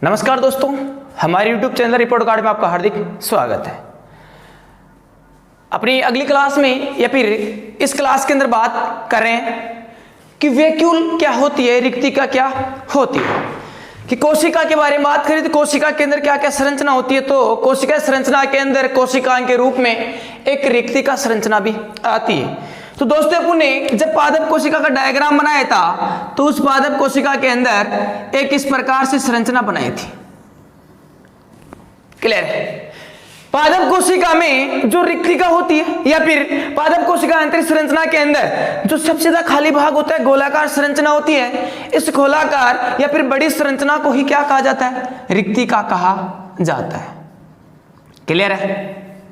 नमस्कार दोस्तों, हमारे YouTube चैनल रिपोर्ट कार्ड में आपका हार्दिक स्वागत है। अपनी अगली क्लास में या फिर इस क्लास के अंदर बात करें कि वैक्यूल क्या होती है, रिक्तिका क्या होती है, कि कोशिका के बारे में बात करें तो कोशिका के अंदर क्या क्या संरचना होती है। तो कोशिका संरचना के अंदर कोशिका के रूप में एक रिक्तिका संरचना भी आती है। तो दोस्तों, अपन ने जब पादप कोशिका का डायग्राम बनाया था तो उस पादप कोशिका के अंदर एक इस प्रकार से संरचना बनाई थी। क्लियर है? पादप कोशिका में जो रिक्तिका होती है या फिर पादप कोशिका आंतरिक संरचना के अंदर जो सबसे ज्यादा खाली भाग होता है, गोलाकार संरचना होती है। इस गोलाकार या फिर बड़ी संरचना को ही क्या कहा जाता है? रिक्तिका कहा जाता है। क्लियर है?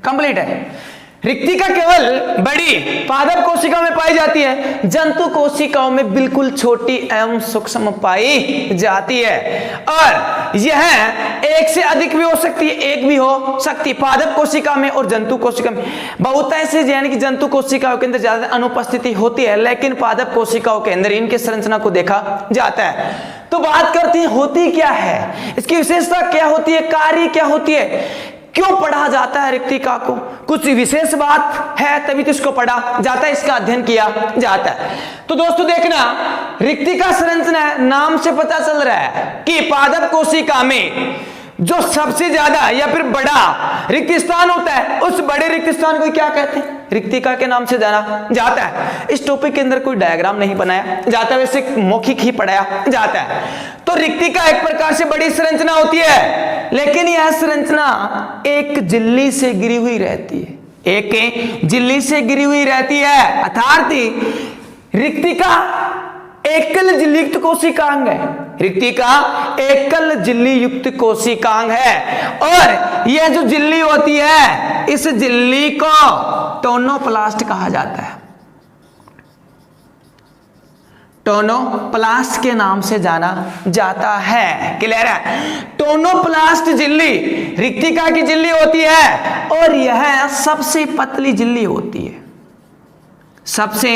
कंप्लीट है। रिक्तिका केवल बड़ी पादप कोशिकाओं में पाई जाती है, जंतु कोशिकाओं में बिल्कुल छोटी एवं सूक्ष्म पाई जाती है। और यह एक से अधिक भी हो सकती है, एक भी हो सकती है पादप कोशिका में और जंतु कोशिका में। बहुत ऐसे यानी कि जंतु कोशिकाओं के अंदर ज्यादा अनुपस्थिति होती है, लेकिन पादप कोशिकाओं के अंदर इनके संरचना को देखा जाता है। तो बात करते हैं होती क्या है, इसकी विशेषता क्या होती है, कार्य क्या होती है, क्यों पढ़ा जाता है रिक्तिका को। कुछ विशेष बात है तभी तो इसको पढ़ा जाता है, इसका अध्ययन किया जाता है। तो दोस्तों देखना, रिक्तिका संरचना नाम से पता चल रहा है कि पादप कोशिका में जो सबसे ज्यादा या फिर बड़ा रिक्त स्थान होता है, उस बड़े रिक्त स्थान को क्या कहते हैं? रिक्तिका के नाम से जाना जाता है। इस टॉपिक के अंदर कोई डायग्राम नहीं बनाया जाता, वैसे मौखिक ही पढ़ाया जाता है। तो रिक्तिका एक प्रकार से बड़ी संरचना होती है, लेकिन यह संरचना एक झिल्ली से गिरी हुई रहती है, एक झिल्ली से गिरी हुई रहती है। अर्थात रिक्तिका एकल झिल्ली युक्त कोशिकांग है। रिक्तिका एकल झिल्ली युक्त कोशिकांग है और यह जो झिल्ली होती है, इस झिल्ली को टोनोप्लास्ट कहा जाता है। टोनोप्लास्ट के नाम से जाना जाता है। क्लियर है? टोनोप्लास्ट झिल्ली रिक्तिका की झिल्ली होती है और यह सबसे पतली झिल्ली होती है, सबसे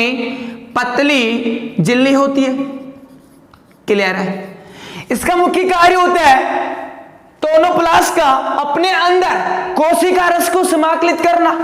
पतली झिल्ली होती है। क्लियर है? इसका मुख्य कार्य होता है टोनोप्लास्ट का अपने अंदर कोशिका रस को समाकलित करना,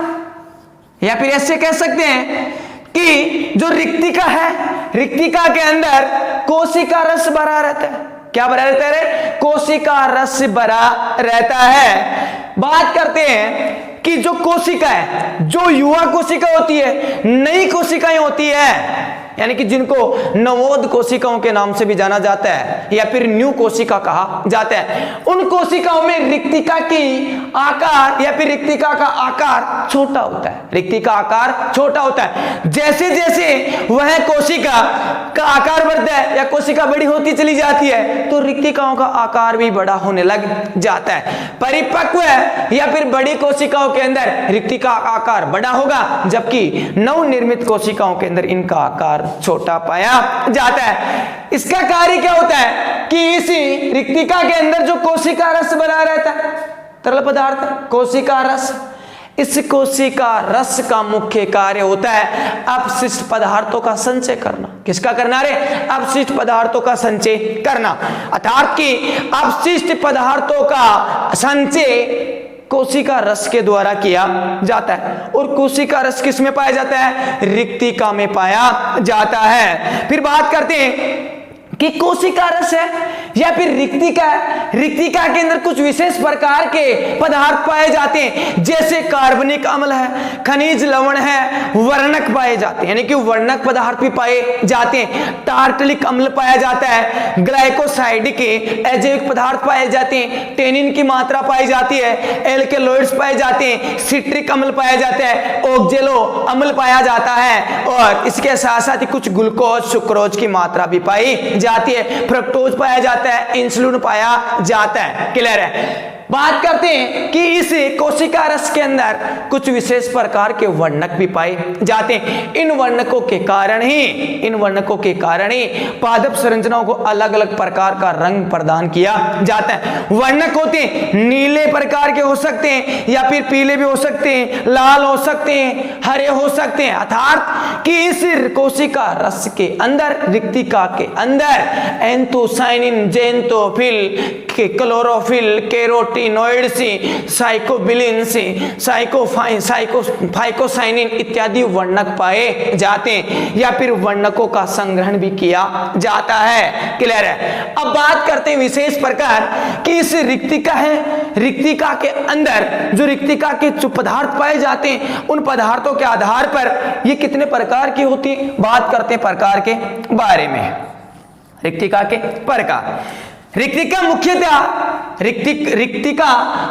या फिर ऐसे कह सकते हैं कि जो रिक्तिका है, रिक्तिका के अंदर कोशिका रस भरा रहता है। क्या भरा रहता है? कोशिका रस भरा रहता है। बात करते हैं कि जो कोशिका है, जो युवा कोशिका होती है, नई कोशिकाएं होती है, यानी कि जिनको नवोद कोशिकाओं के नाम से भी जाना जाता है या फिर न्यू कोशिका कहा जाता है, उन कोशिकाओं में रिक्तिका की आकार या फिर रिक्तिका का आकार छोटा होता है। रिक्तिका आकार छोटा होता है। जैसे जैसे वह कोशिका का आकार बढ़ता है या कोशिका बड़ी होती चली जाती है, तो रिक्तिकाओं का आकार भी बड़ा होने लग जाता है। परिपक्व या फिर बड़ी कोशिकाओं के अंदर रिक्तिका का आकार बड़ा होगा, जबकि नवनिर्मित कोशिकाओं के अंदर इनका आकार छोटा पाया जाता है। इसका कार्य क्या होता है कि इसी रिक्तिका के अंदर जो कोशिका रस बना रहता है, तरल पदार्थ कोशिका रस, इस कोशिका रस का मुख्य कार्य होता है अपशिष्ट पदार्थों का संचय करना। किसका करना रे? अपशिष्ट पदार्थों का संचय करना। अर्थात कि अपशिष्ट पदार्थों का संचय कोशिका रस के द्वारा किया जाता है। और कोशिका रस किस में पाया जाता है? रिक्तिका में पाया जाता है। फिर बात करते हैं कि कोशिका रस है या फिर रिक्तिका है। रिक्तिका के अंदर कुछ विशेष प्रकार के पदार्थ पाए जाते हैं, जैसे कार्बनिक अम्ल है, खनिज लवण है, वर्णक पाए जाते हैं, यानी कि वर्णक पदार्थ भी पाए जाते हैं। टार्टलिक अम्ल पाया जाता है, ग्लाइकोसाइडिक अजैविक पदार्थ पाए जाते हैं, टेनिन की मात्रा पाई जाती है, एल्केलॉइड्स पाए जाते हैं, सिट्रिक अम्ल पाया जाता है, ऑक्जेलो अम्ल पाया जाता है, और इसके साथ साथ ही कुछ ग्लूकोज सुक्रोज की मात्रा भी पाई जाती है, फ्रक्टोज पाया जाता है, इंसुलिन पाया जाता है। क्लियर है? बात करते हैं कि इस कोशिका रस के अंदर कुछ विशेष प्रकार के वर्णक भी पाए जाते हैं। इन वर्णकों के कारण ही पादप संरचनाओं को अलग अलग प्रकार का रंग प्रदान किया जाता है। वर्णक होते हैं, नीले प्रकार के हो सकते हैं या फिर पीले भी हो सकते हैं, लाल हो सकते हैं, हरे हो सकते हैं। अर्थात कि इस कोशिका रस के अंदर, रिक्तिका के अंदर anthocyanin, xanthophyll, chlorophyll, carotenoids, phycobilins, phycocyanin इत्यादि वर्णक पाए जाते हैं या फिर वर्णकों का संग्रहण भी किया जाता है। क्लियर है। अब बात करते हैं विशेष प्रकार कि इस रिक्तिका है, रिक्तिका के अंदर जो रिक्तिका के जो पदार्थ पाए जाते हैं उन पदार्थों के आधार पर ये कितने प्रकार की होती है। बात करते हैं प्रकार के बारे में। रिक्तिका के प्रकार, रिक्तिका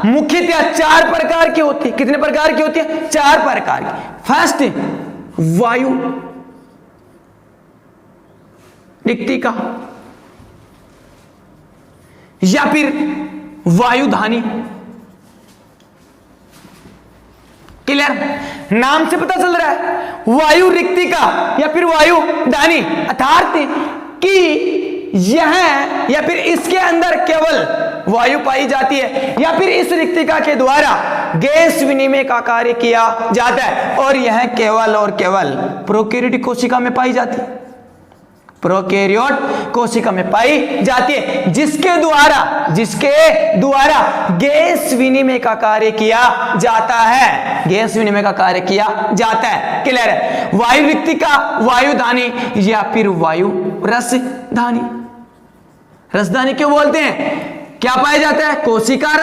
मुख्यतः 4 प्रकार की होती है। कितने प्रकार की होती है? 4 प्रकार की। फर्स्ट, वायु रिक्तिका या फिर वायुधानी। क्लियर, नाम से पता चल रहा है वायु रिक्तिका या फिर वायुदानी, अर्थात कि यह या फिर इसके अंदर केवल वायु पाई जाती है या फिर इस रिक्तिका के द्वारा गैस विनिमय का कार्य किया जाता है और यह केवल और केवल प्रोकैरियोटिक कोशिका में पाई जाती है। प्रोकैरियोट कोशिका में पाई जाती है जिसके द्वारा गैस विनिमय का कार्य किया जाता है। गैस विनिमय का कार्य किया जाता है। क्लियर है। वायु रिक्तिका, वायुदानी या फिर वायु रसधानी। रसधानी क्यों बोलते हैं? क्या पाया जाता है? कोशिका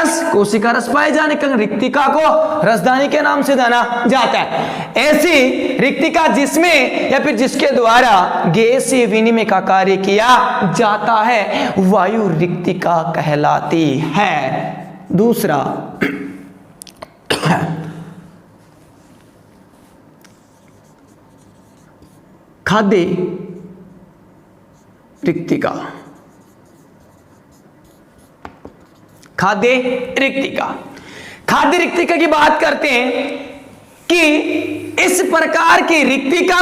रस पाए जाने के रिक्तिका को रसधानी के नाम से जाना जाता है। ऐसी रिक्तिका जिसमें या फिर जिसके द्वारा गैसीय विनिमय का कार्य किया जाता है वायु रिक्तिका कहलाती है। दूसरा, खाद्य रिक्तिका। खाद्य रिक्तिका, खाद्य रिक्तिका की बात करते हैं कि इस प्रकार की रिक्तिका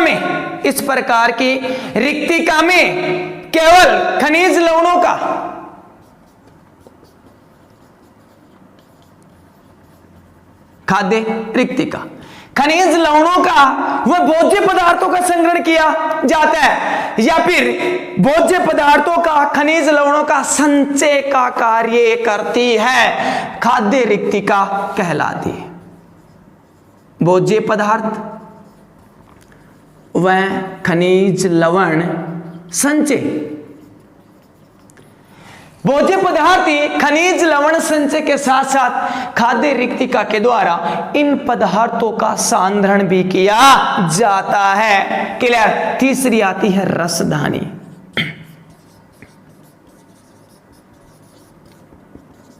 में केवल खनिज लवणों का खाद्य रिक्तिका, खनिज लवणों का व भोज्य पदार्थों का संग्रहण किया जाता है या फिर भोज्य पदार्थों का खनिज लवणों का संचय का कार्य करती है, खाद्य रिक्तिका कहलाती है। भोज्य पदार्थ व खनिज लवण संचय, भोज्य पदार्थ खनिज लवण संचय के साथ साथ खाद्य रिक्तिका के द्वारा इन पदार्थों का सांद्रण भी किया जाता है। क्लियर। तीसरी आती है रसधानी।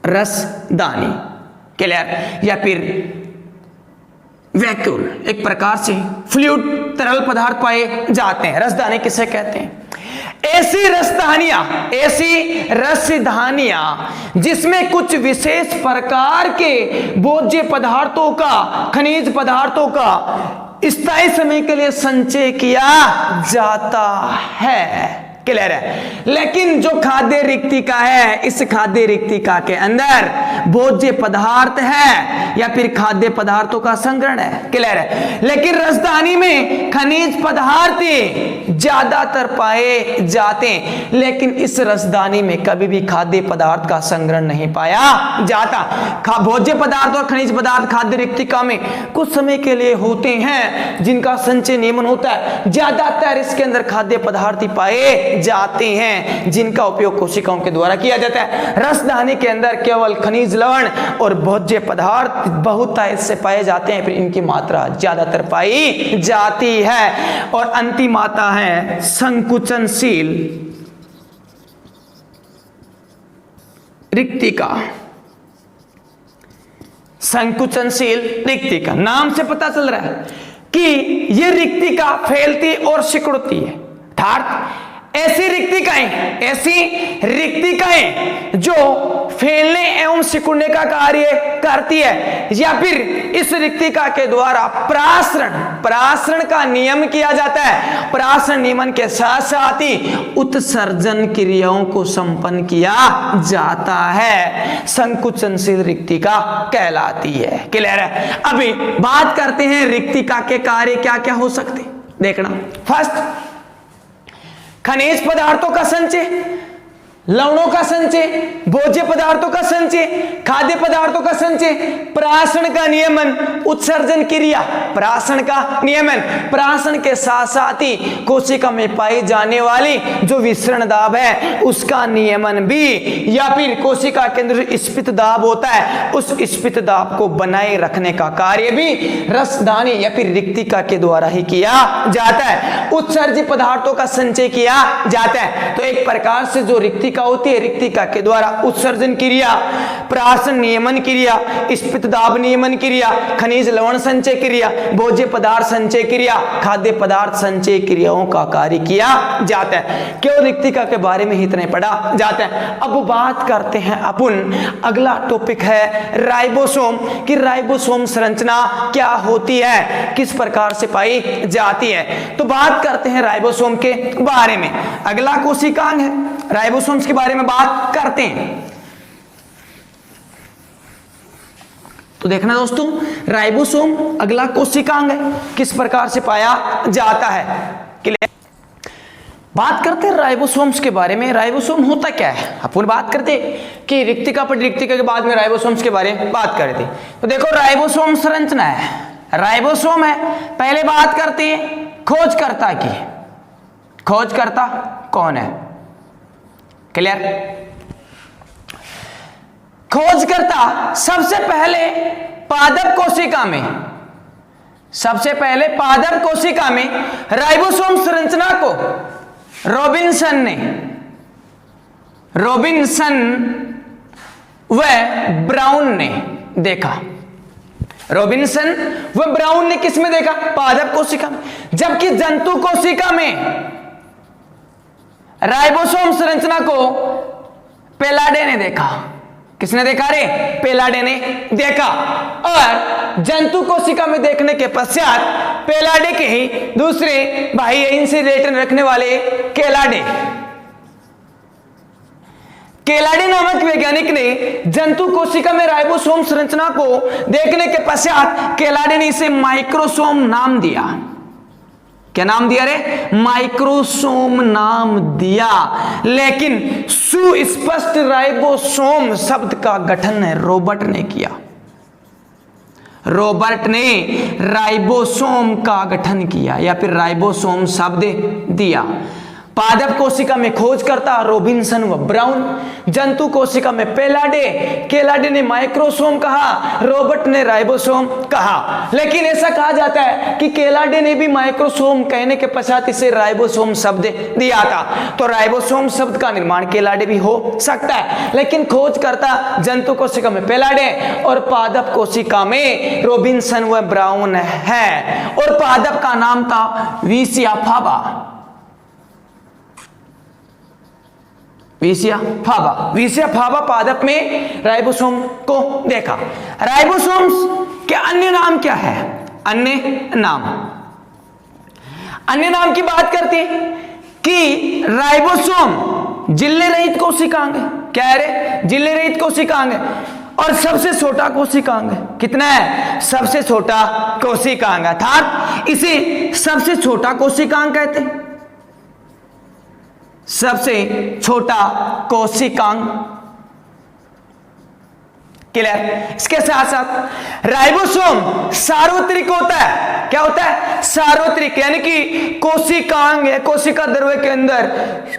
रसदानी, क्लियर, या फिर वैक्यूल, एक प्रकार से फ्लूइड तरल पदार्थ पाए जाते हैं। रसदानी किसे कहते हैं? ऐसी रसधानियां जिसमें कुछ विशेष प्रकार के भोज्य पदार्थों का, खनिज पदार्थों का स्थायी समय के लिए संचय किया जाता है। क्लियर है। लेकिन जो खाद्य रिक्तिका है, इस खाद्य रिक्तिका के अंदर भोज्य पदार्थ है या फिर खाद्य पदार्थों का संग्रहण है। क्लियर है। लेकिन रसदानी में खनिज पदार्थ ज्यादातर पाए जाते हैं, लेकिन इस रसदानी में कभी भी खाद्य पदार्थ का संग्रहण नहीं पाया जाता। भोज्य पदार्थ और खनिज पदार्थ खाद्य रिक्तिका में कुछ समय के लिए होते हैं जिनका संचय नियमन होता है। ज्यादातर इसके अंदर खाद्य पदार्थ ही पाए जाते हैं जिनका उपयोग कोशिकाओं के द्वारा किया जाता है। रसदानी के अंदर केवल खनिज लवण और भोज्य पदार्थ बहुतायत से पाए जाते हैं, फिर इनकी मात्रा ज्यादातर पाई जाती है। और अंतिम आता है संकुचनशील रिक्तिका। संकुचनशील रिक्तिका, नाम से पता चल रहा है कि यह रिक्तिका फैलती और सिकुड़ती है। अर्थात ऐसी रिक्तिकाएं जो फैलने एवं सिकुड़ने का कार्य करती है या फिर इस रिक्तिका के द्वारा प्रासरण का नियम किया जाता है। प्रासरण नियमन के साथ साथ ही उत्सर्जन क्रियाओं को संपन्न किया जाता है, संकुचनशील रिक्तिका कहलाती है। क्लियर है। अभी बात करते हैं रिक्तिका के कार्य क्या क्या हो सकते। देखना, फर्स्ट खनिज पदार्थों का संचय, लवणों का संचय, भोज्य पदार्थों का संचय, खाद्य पदार्थों का संचय, प्राशन का नियमन, उत्सर्जन क्रिया, प्राशन का नियमन, प्राशन के साथ साथ ही कोशिका में पाई जाने वाली जो विसरण दाब है उसका नियमन भी, या फिर कोशिका के अंदर जो स्फीत दाब होता है उस स्फीत दाब को बनाए रखने का कार्य भी रसदानी या फिर रिक्तिका के द्वारा ही किया जाता है। उत्सर्जित पदार्थों का संचय किया जाता है। तो एक प्रकार से जो रिक्तिका होती है, रिक्तिका के द्वारा उत्सर्जन क्रिया, प्राशन नियमन क्रिया, स्फीत दाब नियमन क्रिया, खनिज लवण संचय क्रिया, भोज्य पदार्थ संचय क्रिया, खाद्य पदार्थ संचय क्रियाओं का कार्य किया जाता है। केवल रिक्तिका के बारे में ही इतने पढ़ा जाता है। अब बात करते हैं अपन, अगला टॉपिक है राइबोसोम कि राइबोसोम संरचना क्या होती है, किस प्रकार से पाई जाती है। तो बात करते हैं राइबोसोम के बारे में। अगला कोशिकांग है, राइबोसोम्स के बारे में बात करते हैं। तो देखना दोस्तों, राइबोसोम अगला कोशिकांग है, किस प्रकार से पाया जाता है। क्लियर? बात करते हैं राइबोसोम्स के बारे में। राइबोसोम होता क्या है, अपन बात करते कि रिक्तिका पर रिक्तिका के बाद में राइबोसोम्स के बारे में बात करते। तो देखो राइबोसोम संरचना है, राइबोसोम है। पहले बात करते हैं खोजकर्ता की। खोजकर्ता कौन है? क्लियर? खोजकर्ता सबसे पहले पादप कोशिका में, सबसे पहले पादप कोशिका में राइबोसोम संरचना को रॉबिन्सन व ब्राउन ने देखा। रॉबिन्सन व ब्राउन ने किस में देखा? पादप कोशिका में। जबकि जंतु कोशिका में राइबोसोम संरचना को पेलाडे ने देखा। किसने देखा रे? पेलाडे ने देखा। और जंतु कोशिका में देखने के पश्चात पेलाडे के ही दूसरे भाई इनसे रिलेशन रखने वाले केलाडे नामक वैज्ञानिक ने जंतु कोशिका में राइबोसोम संरचना को देखने के पश्चात केलाडे ने इसे माइक्रोसोम नाम दिया। क्या नाम दिया रे? माइक्रोसोम नाम दिया। लेकिन सुस्पष्ट राइबोसोम शब्द का गठन रॉबर्ट ने किया। रॉबर्ट ने राइबोसोम का गठन किया या फिर राइबोसोम शब्द दिया। पादप कोशिका में खोजकर्ता रॉबिन्सन व ब्राउन, जंतु कोशिका में पेलाडे, केलाडे ने माइक्रोसोम कहा, रॉबर्ट ने राइबोसोम कहा। लेकिन ऐसा कहा जाता है कि केलाडे ने भी माइक्रोसोम कहने के पश्चात इसे राइबोसोम शब्द दिया था। तो राइबोसोम शब्द का निर्माण केलाडे भी हो सकता है, लेकिन खोजकर्ता जंतु कोशिका में पेलाडे और पादप कोशिका में रॉबिन्सन व ब्राउन है। और पादप का नाम था विसिया फाबा। विसिया फाबा पादप में राइबोसोम को देखा। राइबोसोम्स के अन्य नाम क्या है? अन्य नाम की बात करते हैं कि राइबोसोम जिल्ले रहित कोशिकांग है। क्या है रे? जिल्ले रहित कोशिकांग है और सबसे छोटा कोशिकांग है। कितना है? सबसे छोटा कोशिकांग, अर्थात इसे सबसे छोटा कोशिकांग कहते हैं। सबसे छोटा कोशिकांग। क्लियर? इसके साथ साथ राइबोसोम सार्वत्रिक होता है। क्या होता है? सार्वत्रिक, यानी कि कोशिकांग है, कोशिका द्रव्य के अंदर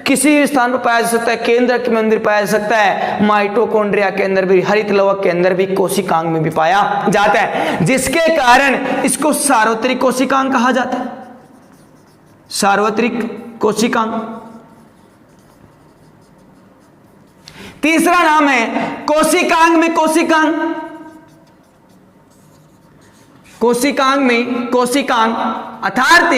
किसी भी स्थान पर पाया जा सकता है, केंद्र के अंदर पाया जा सकता है, माइटोकॉन्ड्रिया के अंदर भी, हरित लवक के अंदर भी, कोशिकांग में भी पाया जाता है, जिसके कारण इसको सार्वत्रिक कोशिकांग कहा जाता है। सार्वत्रिक कोशिकांग। तीसरा नाम है कोशिकांग में कोशिकांग। कोशिकांग में कोशिकांग अर्थात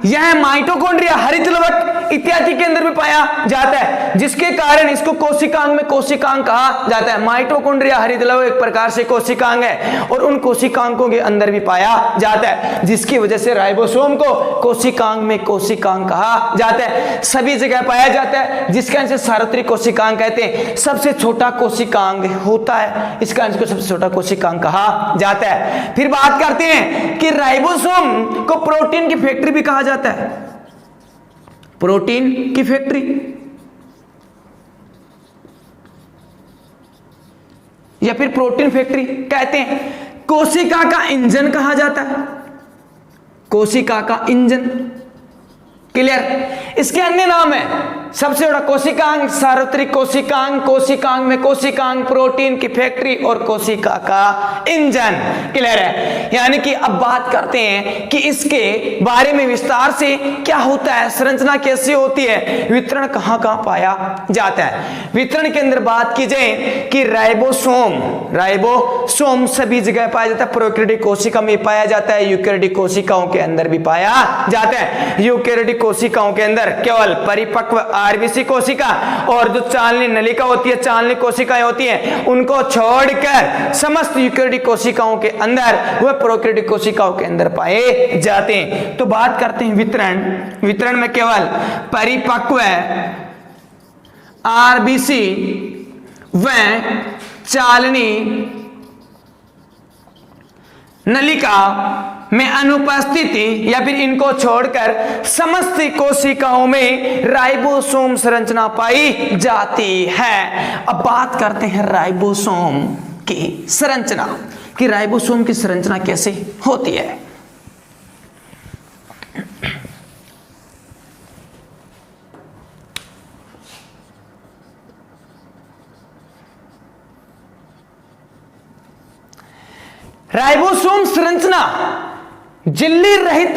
यह माइटोकॉन्ड्रिया, हरित लवक इत्यादि के अंदर भी पाया जाता है, जिसके कारण इसको कोशिकांग में कोशिकांग कहा जाता है। माइटोकॉन्ड्रिया, हरित लवक एक प्रकार से कोशिकांग है और उन कोशिकांगों के अंदर भी पाया जाता है, जिसकी वजह से राइबोसोम को कोशिकांग में कोशिकांग कहा जाता है। सभी जगह पाया जाता है, जिसके कारण से सार्वत्रिक कोशिकांग कहते हैं। सबसे छोटा कोशिकांग होता है, इस कारण इसको सबसे छोटा कोशिकांग कहा जाता है। फिर बात करते हैं कि राइबोसोम को प्रोटीन की फैक्ट्री भी कहा जाता है। प्रोटीन की फैक्ट्री। या फिर प्रोटीन फैक्ट्री कहते हैं। कोशिका का इंजन कहा जाता है, कोशिका का इंजन। क्लियर। इसके अन्य नाम है सबसे बड़ा कोशिकांग, सार्वत्रिक कोशिकांग, कोशिकांग में कोशिकांग, प्रोटीन की फैक्ट्री और कोशिका का इंजन। क्लियर है। यानी कि अब बात करते हैं कि इसके बारे में विस्तार से, क्या होता है, संरचना कैसी होती है, वितरण कहां कहां पाया जाता है। वितरण के अंदर बात की जाए कि राइबोसोम, राइबोसोम सभी जगह पाया जाता है। प्रोकैरियोटिक कोशिका में पाया जाता है, यूकैरियोटिक कोशिकाओं के अंदर भी पाया जाता है। यूकैरियोटिक कोशिकाओं के अंदर केवल परिपक्व आरबीसी कोशिका और जो चालनी नलिका होती है, चालनी कोशिकाएं होती हैं, उनको छोड़कर समस्त यूकैरियोटिक कोशिकाओं के अंदर वह प्रोकैरियोटिक कोशिकाओं के अंदर पाए जाते हैं। तो बात करते हैं वितरण। वितरण में केवल परिपक्व आरबीसी व चालनी नलिका में अनुपस्थिति या फिर इनको छोड़कर समस्त कोशिकाओं में राइबोसोम संरचना पाई जाती है। अब बात करते हैं राइबोसोम की संरचना, कि राइबोसोम की संरचना कैसे होती है। राइबोसोम संरचना झिल्ली रहित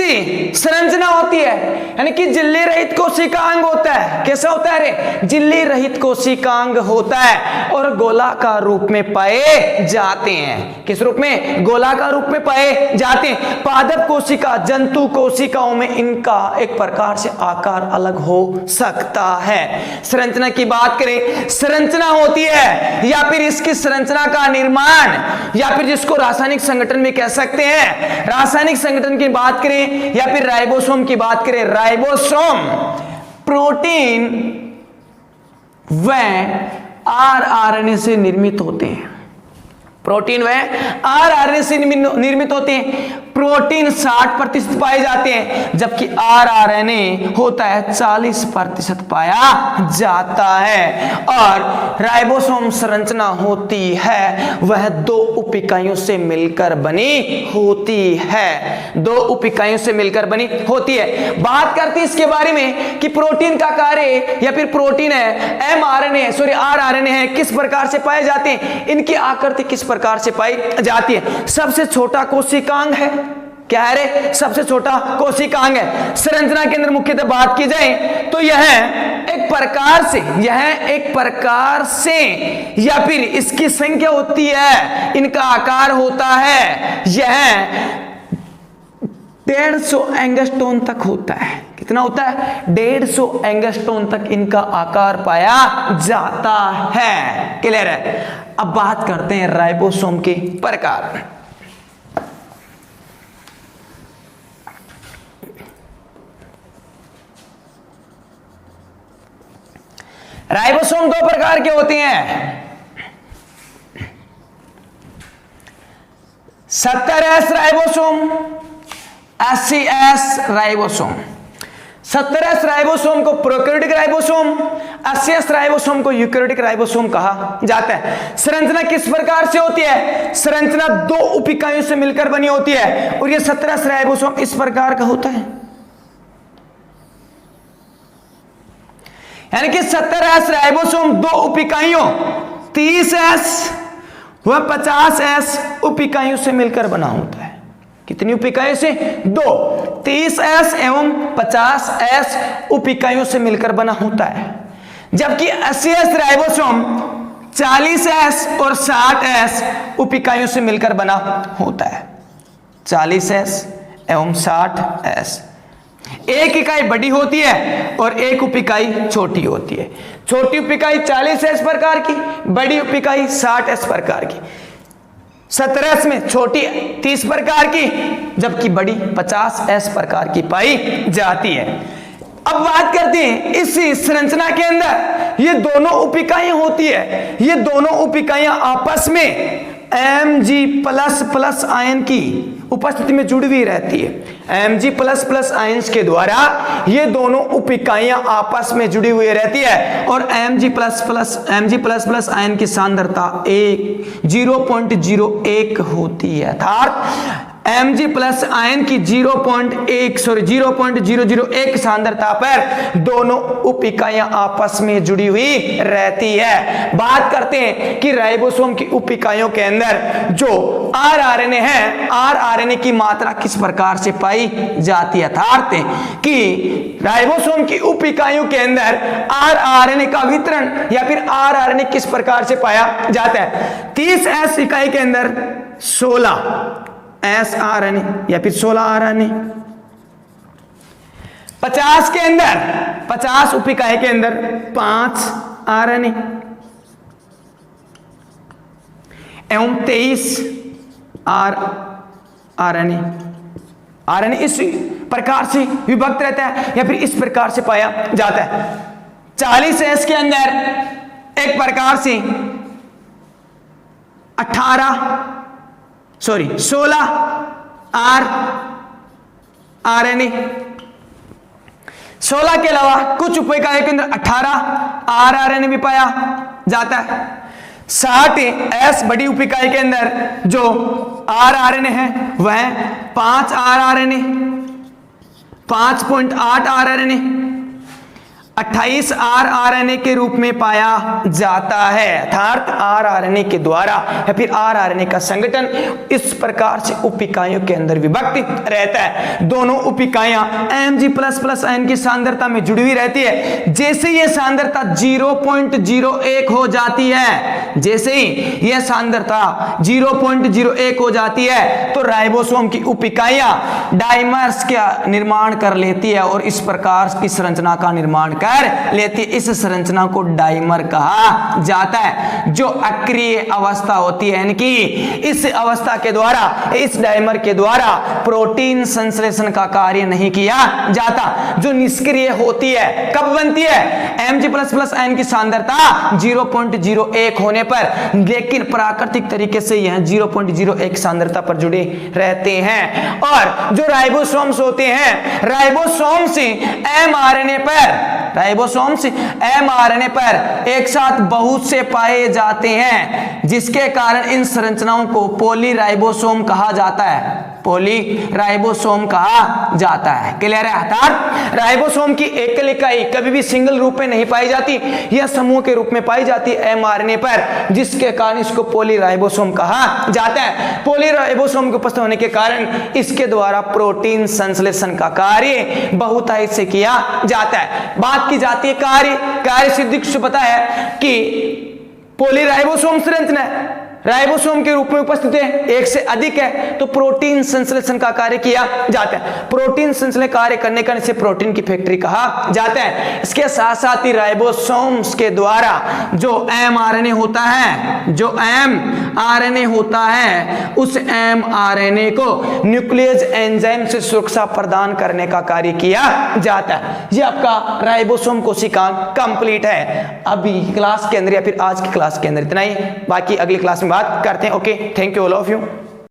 संरचना होती है, यानी कि झिल्ली रहित कोशिकांग होता है। कैसा होता है रे? झिल्ली रहित कोशिकांग होता है और गोलाकार रूप में पाए जाते हैं। किस रूप में? गोलाकार रूप में पाए जाते हैं। पादप कोशिका, जंतु कोशिकाओं में इनका एक प्रकार से आकार अलग हो सकता है। संरचना की बात करें, संरचना होती है या फिर इसकी संरचना का निर्माण या फिर जिसको रासायनिक संगठन भी कह सकते हैं, रासायनिक संगठन की बात करें या फिर राइबोसोम की बात करें, राइबोसोम प्रोटीन व आरआरएनए से निर्मित होते हैं। प्रोटीन व आरआरएनए से निर्मित होते हैं। प्रोटीन 60% पाए जाते हैं, जबकि आरआरएनए होता है 40% पाया जाता है। और राइबोसोम संरचना होती है वह 2 उप इकाइयों से मिलकर बनी होती है। 2 उप इकाइयों से मिलकर बनी होती है। बात करते हैं इसके बारे में कि प्रोटीन का कार्य या फिर प्रोटीन है, आरआरएनए है, किस प्रकार से पाए जाते हैं, इनकी आकृति किस प्रकार से पाई जाती है। सबसे छोटा कोशिकांग है, क्या है रे? सबसे छोटा कोशिकांग है। संरचना के अंदर मुख्यतः बात की जाए तो यह एक प्रकार से या फिर इसकी संख्या होती है, इनका आकार होता है, यह 150 एंगस्ट्रोम तक होता है। कितना होता है? 150 एंगस्ट्रोम तक इनका आकार पाया जाता है। क्लियर है। अब बात करते हैं राइबोसोम के प्रकार। राइबोसोम 2 प्रकार के होते हैं। 70S ribosome, 80S ribosome. 70S ribosome को प्रोकैरियोटिक राइबोसोम, 80S राइबोसोम को यूकैरियोटिक राइबोसोम कहा जाता है। संरचना किस प्रकार से होती है? संरचना 2 उप इकाइयों से मिलकर बनी होती है और यह 70S राइबोसोम इस प्रकार का होता है। यानी कि 70S राइबोसोम 2 उप इकाइयों 30S व 50S उप इकाइयों से मिलकर बना होता है। कितनी उप इकाइयों से? 2, 30S एवं 50S उप इकाइयों से मिलकर बना होता है। जबकि 80S राइबोसोम 40S और 60S उप इकाइयों से मिलकर बना होता है। 40S एवं 60S। एक इकाई बड़ी होती है और एक उप इकाई छोटी होती है। छोटी उप इकाई 40S प्रकार की, बड़ी उप इकाई 60S प्रकार की। 70S में छोटी 30 प्रकार की, जबकि बड़ी 50S प्रकार की पाई जाती है। अब बात करते हैं इस संरचना के अंदर ये दोनों उप इकाइयां होती है, ये दोनों उप इकाइयां आपस में Mg++ आयन की उपस्थिति में जुड़ी हुई रहती है। Mg++ आयंस के द्वारा ये दोनों उप इकाइयां आपस में जुड़ी हुई रहती है और Mg++ आयन की सांद्रता 0.01 होती है। अर्थात Mg+ आयन की 0.001 सांद्रता पर दोनों उप इकाइयां आपस में जुड़ी हुई रहती है। बात करते हैं कि राइबोसोम की उप इकाइयों के अंदर जो rRNA है, rRNA की मात्रा किस प्रकार से पाई जाती है। अर्थात कि राइबोसोम की उप इकाइयों के अंदर rRNA का वितरण या फिर rRNA किस प्रकार से पाया जाता है। 30S इकाई के अंदर 16 sRNA या फिर 16 RNA, 50 के अंदर 50 उप इकाई के अंदर 5 RNA एवं 23 rRNA। RNA इस प्रकार से विभक्त रहता है या फिर इस प्रकार से पाया जाता है। 40S के अंदर एक प्रकार से 16 rRNA। 16 के अलावा कुछ उप इकाइयों के अंदर 18 rRNA भी पाया जाता है। 60S बड़ी उप इकाई के अंदर जो rRNA है वह 5 rRNA, 5.8 rRNA, 28 rRNA के रूप में पाया जाता है। अर्थात rRNA के द्वारा या फिर rRNA का संगठन इस प्रकार से उप इकाइयों के अंदर विभक्त रहता है। दोनों उप इकाइयां Mg++ आयन की सांद्रता में जुड़ी हुई रहती है। जैसे ये सांद्रता 0.01 हो जाती है, जैसे ही यह सांद्रता 0.01 हो जाती है तो राइबोसोम की उप इकाइयां डाइमर्स का निर्माण कर लेती है और इस प्रकार की संरचना का निर्माण कर लेती है। इस संरचना को डाइमर कहा जाता है, जो अक्रिय अवस्था होती है। यानी कि इस अवस्था के द्वारा, इस डाइमर के द्वारा प्रोटीन संश्लेषण का कार्य नहीं किया जाता, जो निष्क्रिय होती है। कब बनती है? Mg++ आयन की सांद्रता 0.01 होने पर, लेकिन प्राकृतिक तरीके से यह 0.01 सांद्रता पर जुड़े रहते हैं। और जो राइबोसोम्स होते हैं, राइबोसोम से mRNA पर एक साथ बहुत से पाए जाते हैं, जिसके कारण इन संरचनाओं को पॉलीराइबोसोम कहा जाता है। पॉलीराइबोसोम कहा जाता है। क्लियर है? अर्थात राइबोसोम की एकल इकाई कभी भी सिंगल रूप में नहीं पाई जाती, यह समूह के रूप में पाई जाती है mRNA पर, जिसके कारण इसको पॉलीराइबोसोम कहा जाता है। पॉलीराइबोसोम के उपस्थित होने के कारण इसके द्वारा प्रोटीन संश्लेषण का कार्य बहुतायत से किया जाता है। बात की जाती है कार्य सिद्धि से पता है कि पॉलीराइबोसोम संरचना राइबोसोम के रूप में उपस्थित है, एक से अधिक है तो प्रोटीन संश्लेषण का कार्य किया जाता है। प्रोटीन संश्लेषण कार्य करने का इसे प्रोटीन की फैक्ट्री कहा जाता है। इसके साथ साथ ही राइबोसोम्स के द्वारा जो mRNA होता है उस mRNA को न्यूक्लियस एंजाइम से सुरक्षा प्रदान करने का कार्य किया जाता है। ये आपका राइबोसोम कोशिका कंप्लीट है। अभी क्लास के अंदर या फिर आज की क्लास के अंदर इतना ही, बाकी अगली क्लास में बात करते हैं। Okay, thank you all of you.